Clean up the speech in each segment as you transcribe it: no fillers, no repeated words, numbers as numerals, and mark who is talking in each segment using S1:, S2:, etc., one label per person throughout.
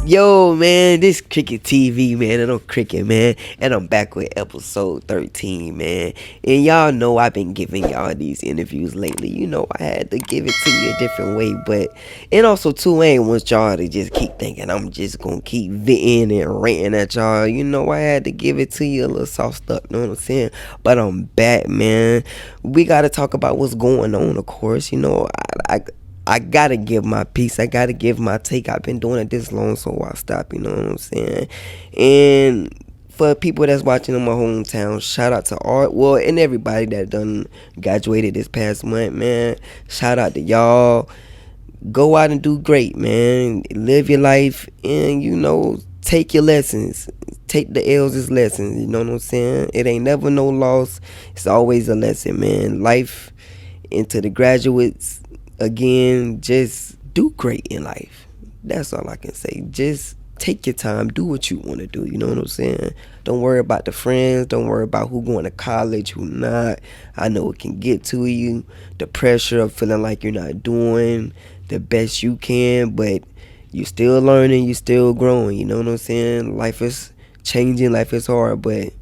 S1: Yo, man, this Cricket TV, man, and I'm Cricket, man, and I'm back with episode 13, man. And y'all know I've been giving y'all these interviews lately. You know, I had to give it to you a different way, but and also too, I ain't want y'all to just keep thinking I'm just gonna keep venting and ranting at y'all. You know, I had to give it to you a little soft stuff, you know what I'm saying? But I'm back, man. We gotta talk about what's going on, of course. You know, I gotta give my piece. I gotta give my take. I've been doing it this long, so why stop? You know what I'm saying? And for people that's watching in my hometown, shout out to and everybody that done graduated this past month, man. Shout out to y'all. Go out and do great, man. Live your life, and take your lessons. Take the L's as lessons. You know what I'm saying? It ain't never no loss. It's always a lesson, man. Life into the graduates. Again, just do great in life. That's all I can say. Just take your time, do what you want to do. You know what I'm saying? Don't worry about the friends. Don't worry about who going to college, who not. I know it can get to you. The pressure of feeling like you're not doing the best you can, but you're still learning, you're still growing. You know what I'm saying? Life is changing, life is hard, but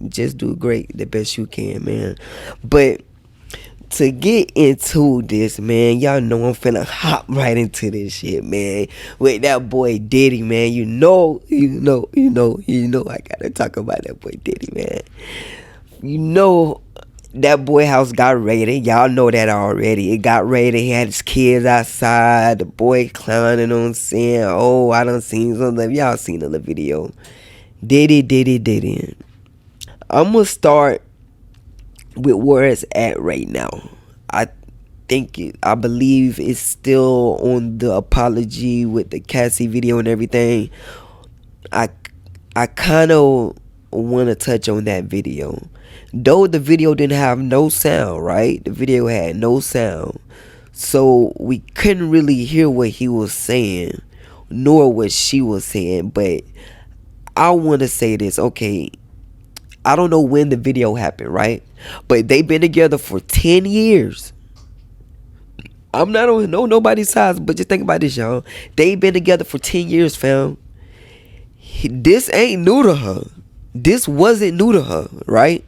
S1: just do great, the best you can, man. But to get into this, man, y'all know I'm finna hop right into this shit, man. With that boy Diddy, man. You know, I gotta talk about that boy Diddy, man. You know, that boy house got raided. Y'all know that already. It got raided. He had his kids outside. The boy clowning on saying, oh, I done seen something. Y'all seen the video. Diddy. I'm gonna start with where it's at right now. I believe it's still on the apology with the Cassie video and everything. I kind of want to touch on that video. Though the video didn't have no sound, right? The video had no sound. So we couldn't really hear what he was saying, nor what she was saying. But I want to say this, okay? I don't know when the video happened, right? But they've been together for 10 years. I'm not on nobody's side, but just think about this, y'all. They've been together for 10 years, fam. This ain't new to her. This wasn't new to her, right?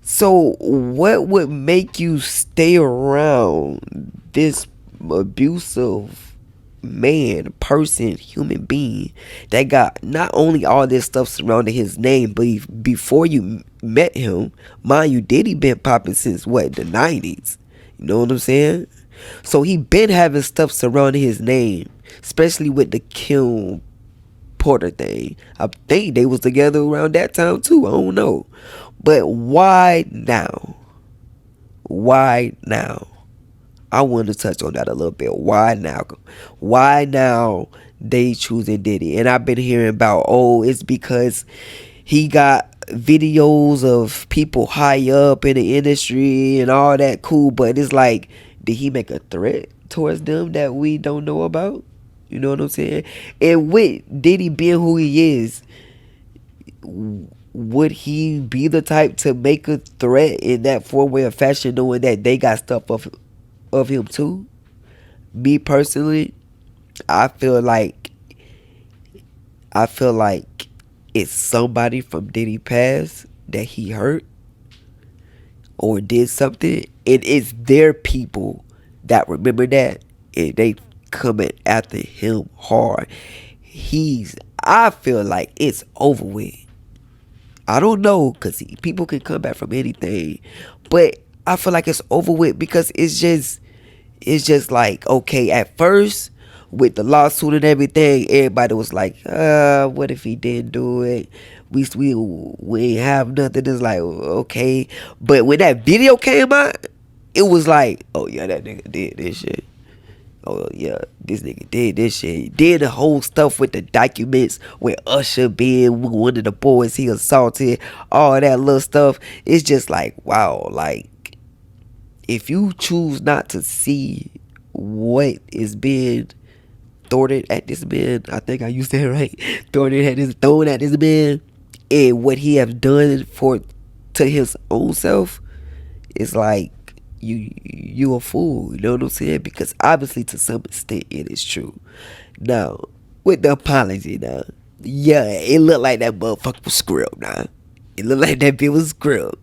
S1: So what would make you stay around this abusive man, person, human being that got not only all this stuff surrounding his name, but before you met him, mind you, Diddy been popping since what, the 90s? You know what I'm saying? So he been having stuff surrounding his name, especially with the Kim Porter thing. I think they was together around that time too. I don't know, but why now? I want to touch on that a little bit. Why now? Why now they choosing Diddy? And I've been hearing about, oh, it's because he got videos of people high up in the industry and all that cool. But it's like, did he make a threat towards them that we don't know about? You know what I'm saying? And with Diddy being who he is, would he be the type to make a threat in that form of fashion, knowing that they got stuff of him too? Me personally, I feel like it's somebody from Diddy past that he hurt or did something, and it's their people that remember that, and they coming after him hard. I feel like it's over with. I don't know, because people can come back from anything, but I feel like it's over with because it's just like, okay, at first with the lawsuit and everything, everybody was like, what if he didn't do it? We ain't have nothing. It's like, okay. But when that video came out, it was like, oh yeah, that nigga did this shit. Oh yeah, this nigga did this shit. Did the whole stuff with the documents with Usher being one of the boys he assaulted, all that little stuff. It's just like, wow, like, if you choose not to see what is being thrown at this man, I think I used that right, thrown at this man, and what he have done to his own self, it's like you a fool. You know what I'm saying? Because obviously to some extent it is true. Now, with the apology now. Yeah, it looked like that motherfucker was script now. It looked like that bitch was script.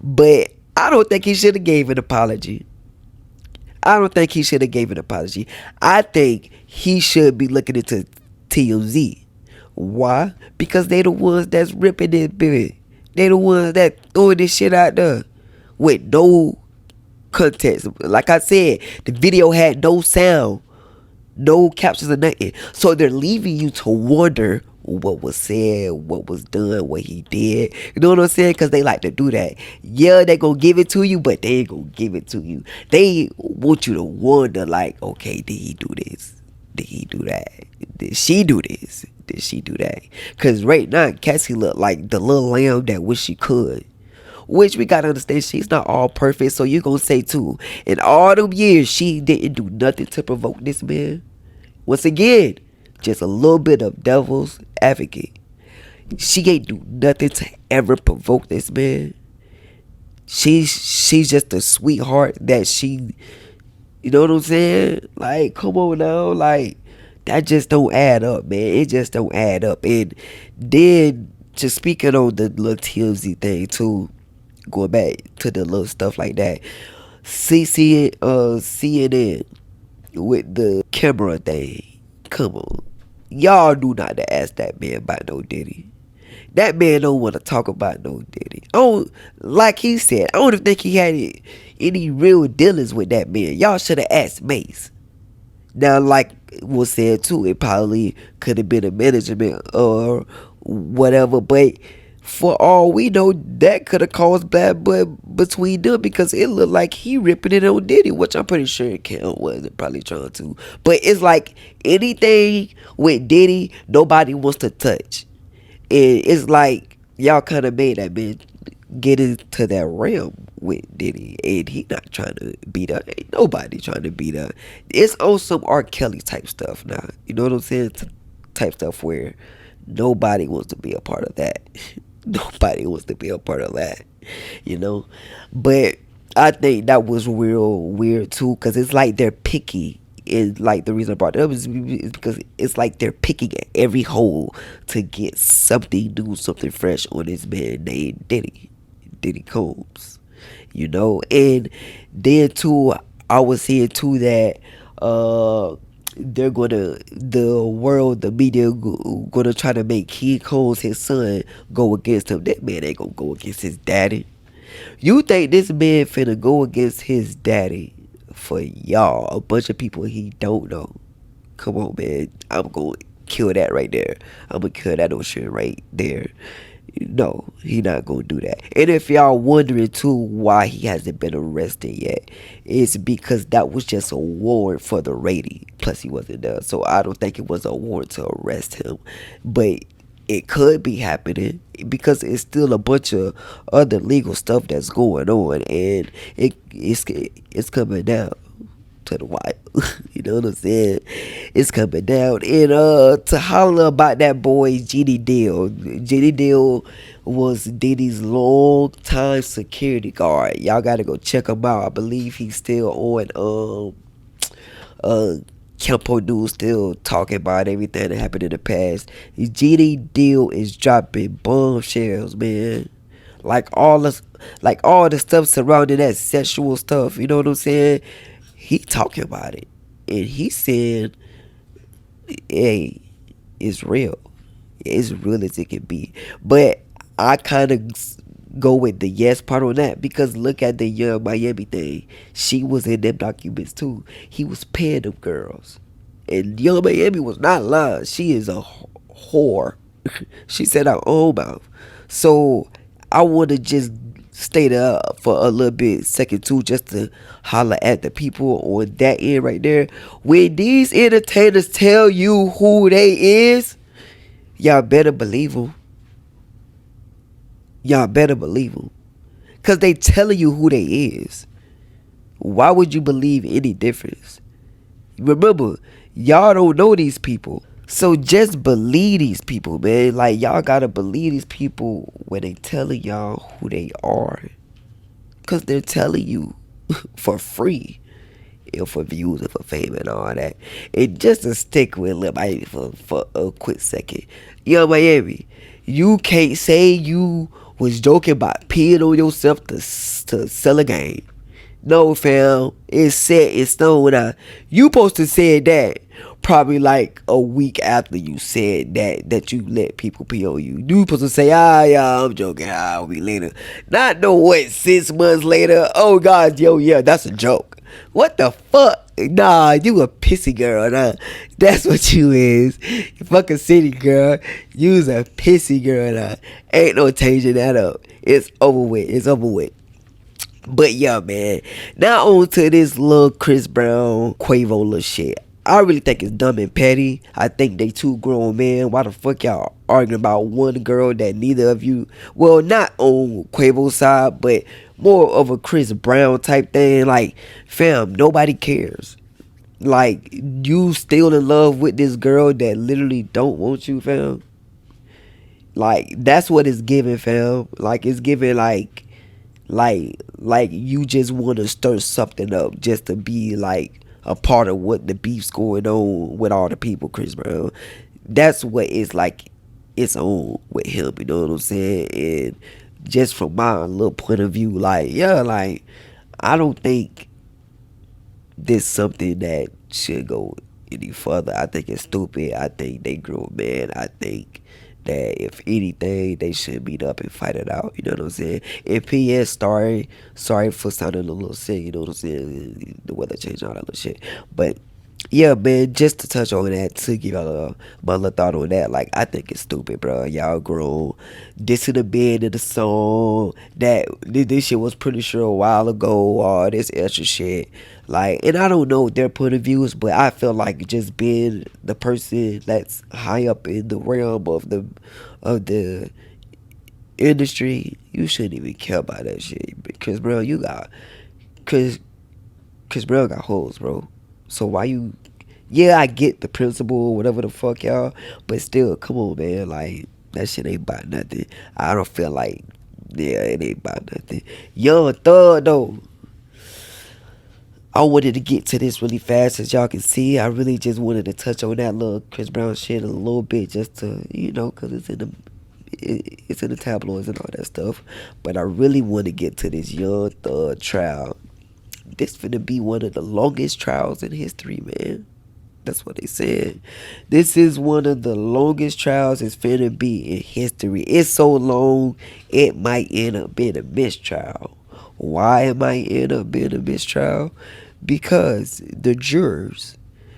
S1: But I don't think he should have gave an apology. I don't think he should have gave an apology. I think he should be looking into TMZ. Why? Because they the ones that's ripping this bitch. They the ones that throwing this shit out there with no context. Like I said, the video had no sound, no captions or nothing. So they're leaving you to wonder what was said, what was done, what he did. You know what I'm saying? Because they like to do that. Yeah, they gonna give it to you, but they ain't gonna give it to you. They want you to wonder, like, okay, did he do this? Did he do that? Did she do this? Did she do that? Because right now, Cassie look like the little lamb that wish she could. Which we gotta understand, she's not all perfect, so you gonna say too, in all them years, she didn't do nothing to provoke this man. Once again, just a little bit of devil's advocate. She ain't do nothing to ever provoke this man. She's just a sweetheart that she, you know what I'm saying? Like, come on now, like, that just don't add up, man. It just don't add up. And then, just speaking on the little TMZ thing too, going back to the little stuff like that, CNN with the camera thing. Come on. Y'all do not to ask that man about no Diddy. That man don't want to talk about no Diddy. Oh, like he said, I don't even think he had any real dealings with that man. Y'all should have asked Mace. Now, like was said too, it probably could have been a management or whatever, but for all we know, that could have caused bad blood between them because it looked like he ripping it on Diddy, which I'm pretty sure Cam wasn't probably trying to. But it's like anything with Diddy, nobody wants to touch. And it's like y'all kind of made that man get into that realm with Diddy, and he not trying to beat up. Ain't nobody trying to beat up. It's on some R. Kelly type stuff now. You know what I'm saying? Type stuff where nobody wants to be a part of that. Nobody wants to be a part of that, you know. But I think that was real weird too, because it's like they're picky. And like the reason I brought it up is because it's like they're picking at every hole to get something new, something fresh on this man named Diddy Combs, you know. And then too, I was hearing too that they're the media gonna try to make King Combs, his son, go against him. That man ain't gonna go against his daddy. You think this man finna go against his daddy for y'all, a bunch of people he don't know? Come on, man. I'm gonna kill that right there. I'm gonna kill that ocean right there. No, he not gonna do that. And if y'all wondering too why he hasn't been arrested yet, it's because that was just a warrant for the raiding. Plus he wasn't there, so I don't think it was a warrant to arrest him. But it could be happening because it's still a bunch of other legal stuff that's going on, and it's coming down to the wire. You know what I'm saying? It's coming down. And to holler about that boy Genie Deal. Genie Deal was Diddy's long time security guard. Y'all gotta go check him out. I believe he's still on Campo News, still talking about everything that happened in the past. Genie Deal is dropping bombshells, man. Like all the stuff surrounding that sexual stuff. You know what I'm saying? He talking about it, and he said, hey, it's real. It's real as it can be. But I kind of go with the yes part on that, because look at the Young Miami thing. She was in them documents too. He was paying them girls, and Young Miami was not lying. She is a whore. She said her own mouth. So I want to just stay there for a little bit second too, just to holler at the people on that end right there. When these entertainers tell you who they is, y'all better believe them. Y'all better believe them, cause they telling you who they is. Why would you believe any difference? Remember, y'all don't know these people, so just believe these people, man. Like, y'all gotta believe these people when they telling y'all who they are, cause they're telling you for free. and for views and for fame and all that. And just to stick with Lil Miami for a quick second, Young Miami, you can't say you was joking about peeing on yourself to sell a game. No, fam, it's set in stone. Now, you supposed to say that probably like a week after you said that you let people pee on you. You supposed to say, yeah, I'm joking. I'll be later. Not know what, 6 months later. Oh God, yo, yeah, that's a joke. What the fuck? Nah, you a pissy girl. Nah, that's what you is. You fucking city girl. You's a pissy girl. Nah, ain't no changing that up. It's over with. It's over with. But yeah, man. Now on to this little Chris Brown Quavo little shit. I really think it's dumb and petty. I think they two grown men. Why the fuck y'all arguing about one girl that neither of you, well, not on Quavo's side, but more of a Chris Brown type thing. Like, fam, nobody cares. Like, you still in love with this girl that literally don't want you, fam. Like, that's what it's giving, fam. Like, it's giving like you just want to stir something up just to be like a part of what the beef's going on with all the people, Chris Brown. That's what it's like. It's on with him, you know what I'm saying? And just from my little point of view, like, yeah, like, I don't think this something that should go any further. I think it's stupid. I think they grown man. I think that if anything, they should meet up and fight it out. You know what I'm saying? And P.S. sorry for sounding a little sick. You know what I'm saying? The weather changed, all that little shit. But yeah, man, just to touch on that, to give y'all my little thought on that, like, I think it's stupid, bro. Y'all grown. This in the bed of the song, that this shit was pretty sure a while ago, all this extra shit. Like, and I don't know their point of views, but I feel like just being the person that's high up in the realm of the industry, you shouldn't even care about that shit. Because, bro, Chris Brown got hoes, bro. So why you, yeah, I get the principle, whatever the fuck, y'all, but still, come on, man, like, that shit ain't about nothing. I don't feel like, yeah, it ain't about nothing. Young Thug, though, I wanted to get to this really fast, as y'all can see. I really just wanted to touch on that little Chris Brown shit a little bit, just to, you know, because it's in the tabloids and all that stuff. But I really want to get to this Young Thug trial. This finna be one of the longest trials in history, man. That's what they said. This is one of the longest trials it's finna be in history. It's so long, it might end up being a mistrial. Why it might end up being a mistrial? Because the jurors,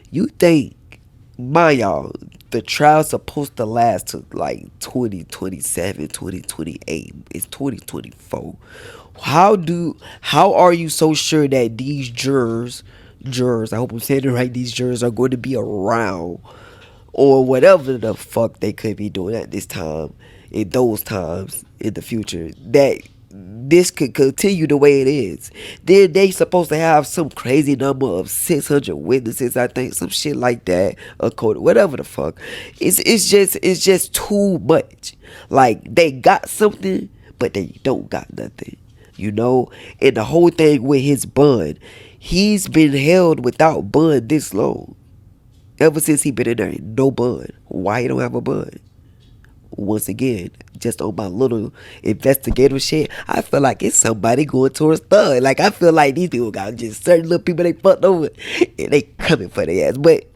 S1: you think, y'all, the trial's supposed to last to like 2027, 2028. It's 2024. How are you so sure that these jurors, I hope I'm saying it right, these jurors are going to be around, or whatever the fuck they could be doing at this time, in those times in the future, that this could continue the way it is? Then they supposed to have some crazy number of 600 witnesses, I think, some shit like that, a code, whatever the fuck. It's just too much. Like, they got something, but they don't got nothing. You know, and the whole thing with his bond, he's been held without bond this long. Ever since he been in there, no bond. Why he don't have a bond? Once again, just on my little investigative shit, I feel like it's somebody going towards Thug. Like, I feel like these people got just certain little people they fucked over, and they coming for their ass. But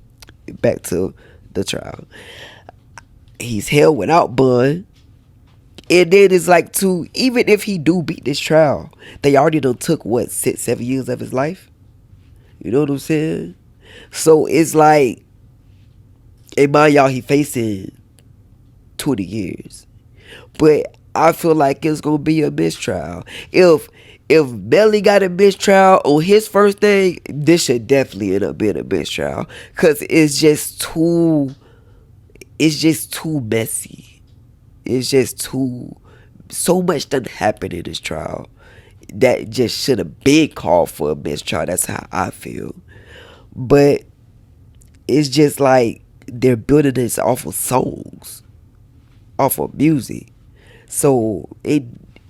S1: back to the trial. He's held without bond. And then it's like, too, even if he do beat this trial, they already done took, what, 6-7 years of his life? You know what I'm saying? So it's like, in mind y'all, he facing 20 years. But I feel like it's going to be a mistrial. If Melly got a mistrial on his first thing, this should definitely end up being a mistrial. Because it's just too messy. It's just so much done happened in this trial that just should have been called for a mistrial. That's how I feel. But it's just like they're building this off of songs, off of music. So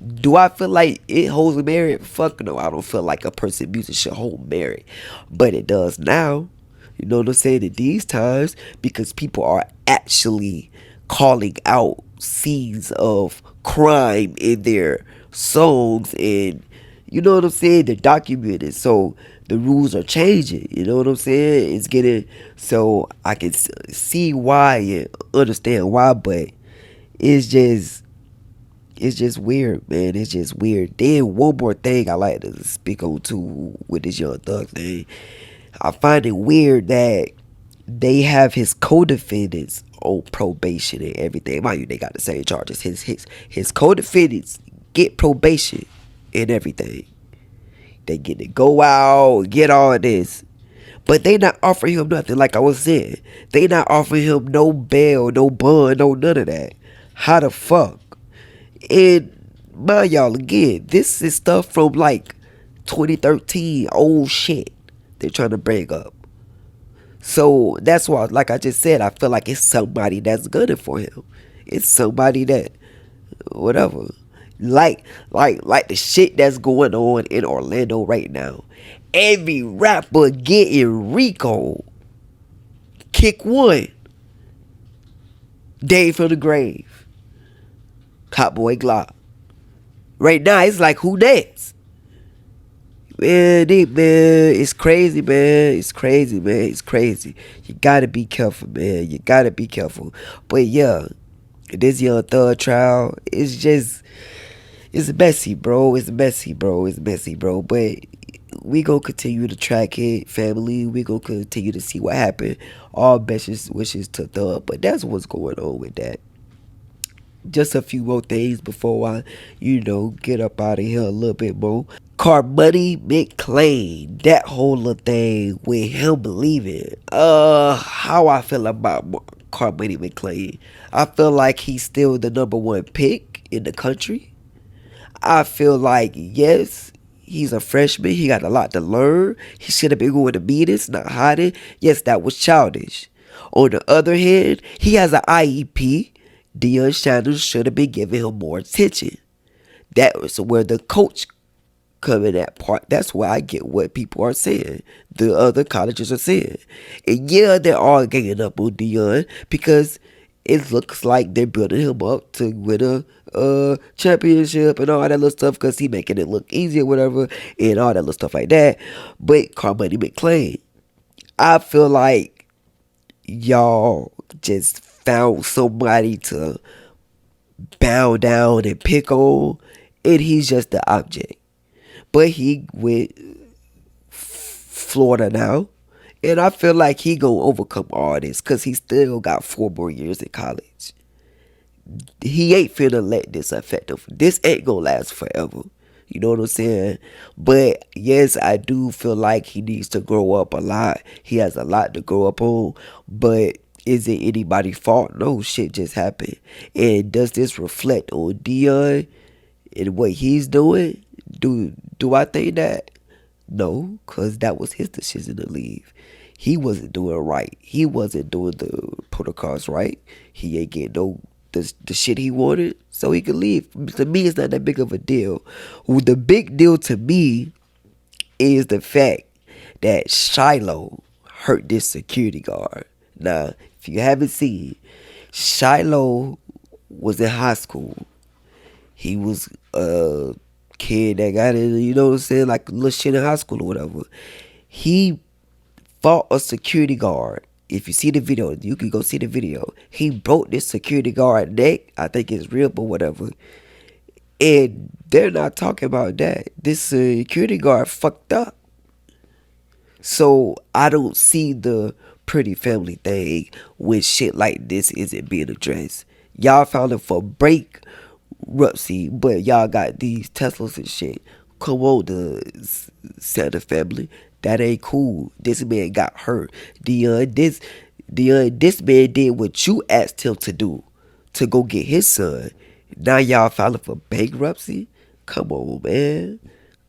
S1: Do I feel like it holds merit? Fuck no, I don't feel like a person music should hold merit. But it does now. You know what I'm saying? In these times, because people are actually calling out scenes of crime in their songs, and you know what I'm saying? They're documented. So the rules are changing. You know what I'm saying? It's getting, so I can see why and understand why, but it's just it's just weird, man. It's just weird. Then one more thing I like to speak on too with this Young Thug thing. I find it weird that they have his co-defendants on probation and everything. Mind you, they got the same charges. His co-defendants get probation and everything. They get to go out, get all this. But they not offering him nothing, like I was saying. They not offering him no bail, no bond, no none of that. How the fuck? And mind y'all, again, this is stuff from like 2013, old shit they're trying to bring up. So that's why, like I just said, I feel like it's somebody that's gunning for him. It's somebody that, whatever. Like the shit that's going on in Orlando right now. Every rapper getting Rico. Kick one. Dave from the Grave. Hot Boy Glock. Right now, it's like, who next? Man, it's crazy, man. It's crazy, man. It's crazy. You gotta be careful, man. You gotta be careful. But yeah, this Young Thug trial, it's messy, bro. It's messy, bro. It's messy, bro. But we gonna continue to track it, family. We gonna continue to see what happened. All best wishes to Thug. But that's what's going on with that. Just a few more things before I, get up out of here a little bit more. Cormani McClain, that whole little thing with him leaving. How I feel about Cormani McClain. I feel like he's still the number one pick in the country. I feel like, yes, he's a freshman. He got a lot to learn. He should have been going to meetings, not hiding. Yes, that was childish. On the other hand, he has an IEP. Deion Sanders should have been giving him more attention. That was where the coach come in that part. That's why I get what people are saying. The other colleges are saying. And yeah, they're all ganging up on Deion because it looks like they're building him up to win a championship and all that little stuff because he making it look easier, whatever, and all that little stuff like that. But Cormani McClain, I feel like y'all just found somebody to bow down and pick on, and he's just the object. But he with Florida now, and I feel like he gonna overcome all this because he still got 4 more years in college. He ain't finna let this affect him. This ain't gonna last forever. You know what I'm saying? But yes, I do feel like he needs to grow up a lot. He has a lot to grow up on, but is it anybody's fault? No, shit just happened. And does this reflect on Deion and what he's doing? Do I think that? No, because that was his decision to leave. He wasn't doing right. He wasn't doing the protocols right. He ain't getting no the shit he wanted, so he could leave. To me, it's not that big of a deal. The big deal to me is the fact that Shiloh hurt this security guard. Now, if you haven't seen, Shiloh was in high school. He was a kid that got in, you know what I'm saying, like a little shit in high school or whatever. He fought a security guard. If you see the video, you can go see the video. He broke this security guard neck. I think it's real, but whatever. And they're not talking about that. This security guard fucked up. So I don't see the pretty family thing when shit like this isn't being addressed. Y'all found it for bankruptcy, but y'all got these Teslas and shit. Come on, the Santa family. That ain't cool. This man got hurt. This man did what you asked him to do, to go get his son. Now y'all filing for bankruptcy? Come on, man.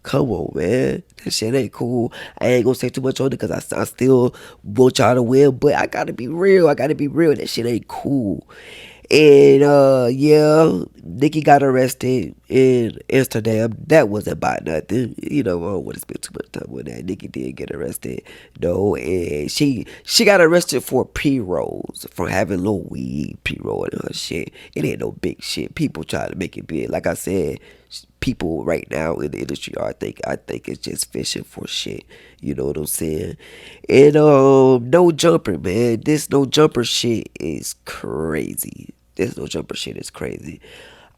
S1: Come on, man. That shit ain't cool. I ain't gonna say too much on it because I still want y'all to win, but I gotta be real. That shit ain't cool. And yeah, Nicki got arrested in Amsterdam. That wasn't about nothing. You know, I don't want to spend too much time on that. Nicki did get arrested, no, and she got arrested for pre-rolls, for having little weed pre-roll and her shit. It ain't no big shit. People try to make it big. Like I said, people right now in the industry, I think it's just fishing for shit. You know what I'm saying? And no jumper, man. This no jumper shit is crazy. This no jumper shit is crazy.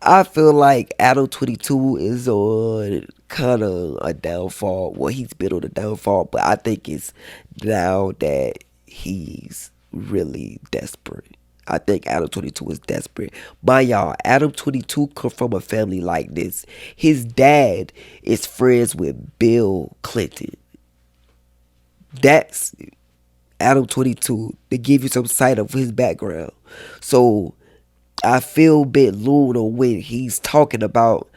S1: I feel like Adam22 is on kind of a downfall. Well, he's been on a downfall, but I think it's now that he's really desperate. I think Adam22 is desperate. By y'all, Adam22 come from a family like this. His dad is friends with Bill Clinton. That's Adam22 to give you some sight of his background. So I feel a bit Luna when he's talking about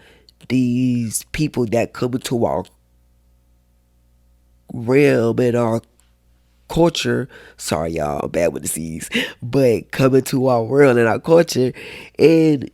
S1: these people that come into our realm and our culture. Sorry, y'all, I'm bad with the C's, but come into our world and our culture, and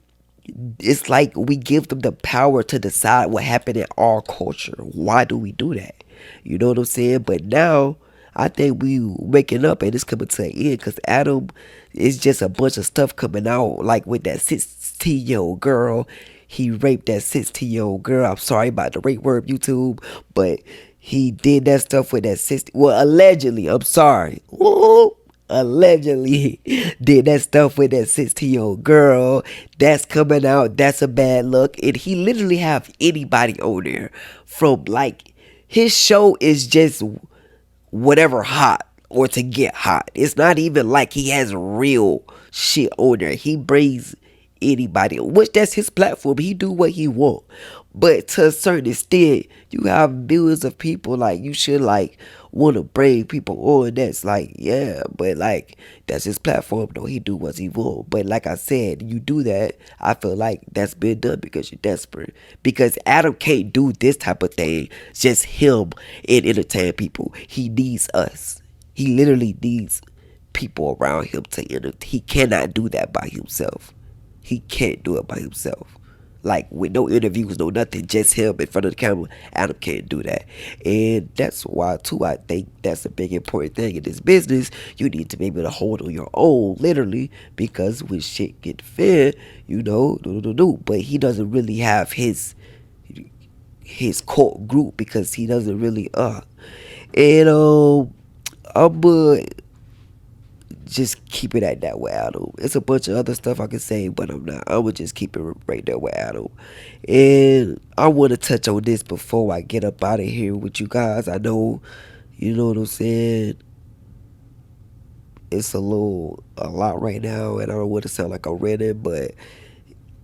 S1: it's like we give them the power to decide what happened in our culture. Why do we do that? You know what I'm saying? But now I think we waking up and it's coming to an end because Adam is just a bunch of stuff coming out, like with that 16-year-old girl. He raped that 16-year-old girl. I'm sorry about the rape word, YouTube, but he did that stuff with that 16. Well, allegedly, I'm sorry. Woo! Allegedly did that stuff with that 16-year-old girl. That's coming out. That's a bad look. And he literally have anybody on there from, like, his show is just whatever hot or to get hot. It's not even like he has real shit on there. He brings anybody, which that's his platform. He do what he want. But to a certain extent, you have millions of people, like, you should, like, want to bring people on. That's like, yeah, but like, that's his platform though. He do what he want. But like I said, you do that, I feel like that's been done because you're desperate. Because Adam can't do this type of thing, just him, and entertain people. He needs us. He literally needs people around him to entertain. He cannot do that by himself. He can't do it by himself. Like, with no interviews, no nothing, just him in front of the camera. Adam can't do that. And that's why, too, I think that's a big important thing in this business. You need to be able to hold on your own, literally, because when shit get fair, you know, no. But he doesn't really have his core group because he doesn't really, And, I'm just keep it at that with Adam. It's a bunch of other stuff I can say, but I'm not. I'm gonna just keep it right there with Adam. And I want to touch on this before I get up out of here with you guys. I know, you know what I'm saying, it's a lot right now, and I don't want to sound like I'm ranting, but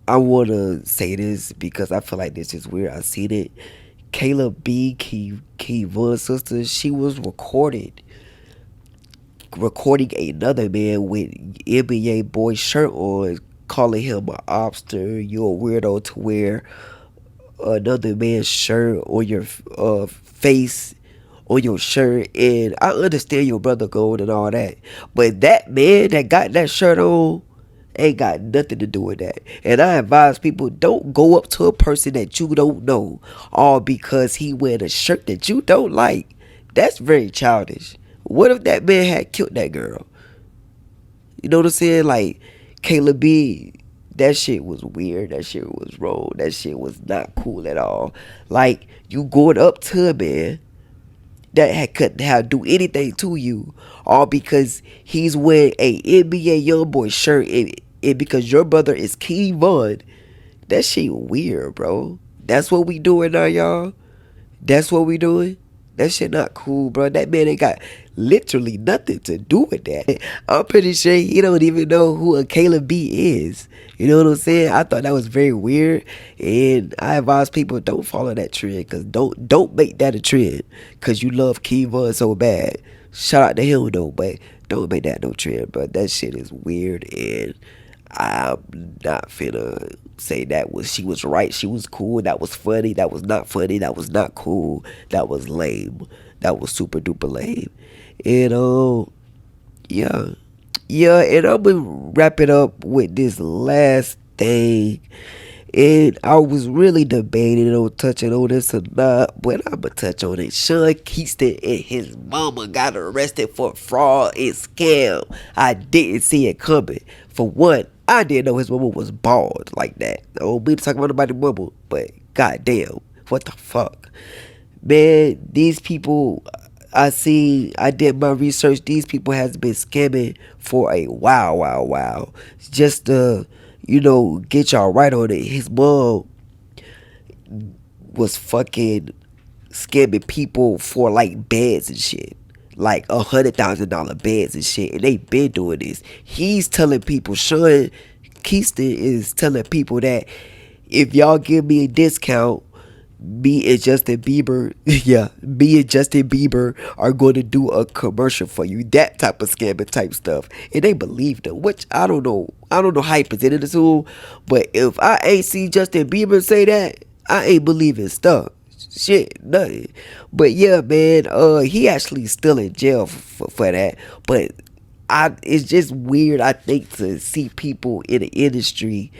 S1: I want to say this because I feel like this is weird. I seen it. Kayla B, Kevon's sister, she was recording another man with NBA boy shirt on, calling him an obster. You're a weirdo to wear another man's shirt on your face, on your shirt. And I understand your brother gold and all that, but that man that got that shirt on ain't got nothing to do with that. And I advise people, don't go up to a person that you don't know all because he wearing a shirt that you don't like. That's very childish. What if that man had killed that girl? You know what I'm saying? Like, Kayla B, that shit was weird. That shit was wrong. That shit was not cool at all. Like, you going up to a man that couldn't have do anything to you, all because he's wearing a NBA YoungBoy shirt, and because your brother is Kevon. That shit weird, bro. That's what we doing now, y'all. That's what we doing. That shit not cool, bro. That man ain't got literally nothing to do with that. I'm pretty sure he don't even know who a Kayla B is. You know what I'm saying? I thought that was very weird, and I advise people, don't follow that trend, cause don't make that a trend, cause you love Kevon so bad. Shout out to him though, but don't make that no trend, bro. That shit is weird, and I'm not finna say she was right, she was cool, that was funny, that was not funny, that was not cool, that was lame, that was super duper lame. And yeah, and I'm gonna wrap it up with this last everything. And I was really debating on touching on this or not, but I'ma touch on it. Sean Kingston and his mama got arrested for fraud and scam. I didn't see it coming. For one, I didn't know his mama was bald like that. I don't mean to talk about nobody's mama, but goddamn, what the fuck? Man, these people, I did my research. These people has been scamming for a while. Just to, get y'all right on it. His mom was fucking scamming people for like beds and shit. Like $100,000 beds and shit. And they been doing this. He's telling people, Sean Kingston is telling people that if y'all give me a discount, me and Justin Bieber, yeah, me and Justin Bieber are going to do a commercial for you. That type of scamming type stuff. And they believed them, which I don't know. I don't know how he presented it to them, but if I ain't see Justin Bieber say that, I ain't believing stuff. Shit, nothing. But yeah, man, he actually still in jail for that. But it's just weird, I think, to see people in the industry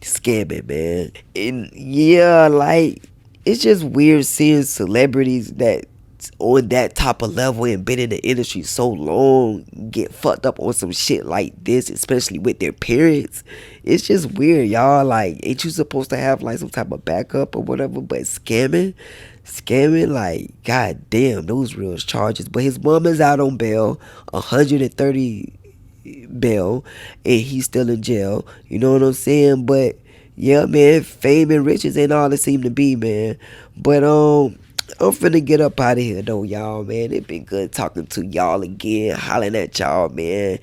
S1: scamming, man. And yeah, like, it's just weird seeing celebrities that on that type of level and been in the industry so long get fucked up on some shit like this, especially with their parents. It's just weird, y'all. Like, ain't you supposed to have like some type of backup or whatever? But scamming, like, god damn, those real charges. But his mom is out on bail, 130 bail, and he's still in jail. You know what I'm saying? But yeah, man, fame and riches ain't all it seem to be, man. But I'm finna get up out of here though, y'all, man. It been good talking to y'all again, hollering at y'all, man.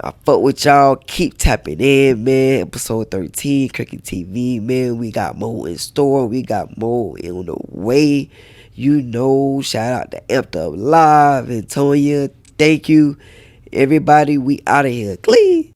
S1: I fuck with y'all. Keep tapping in, man. Episode 13, Cricket TV, man. We got more in store. We got more on the way. Shout out to Amped Up Live and Tonya. Thank you, everybody. We out of here. Clean.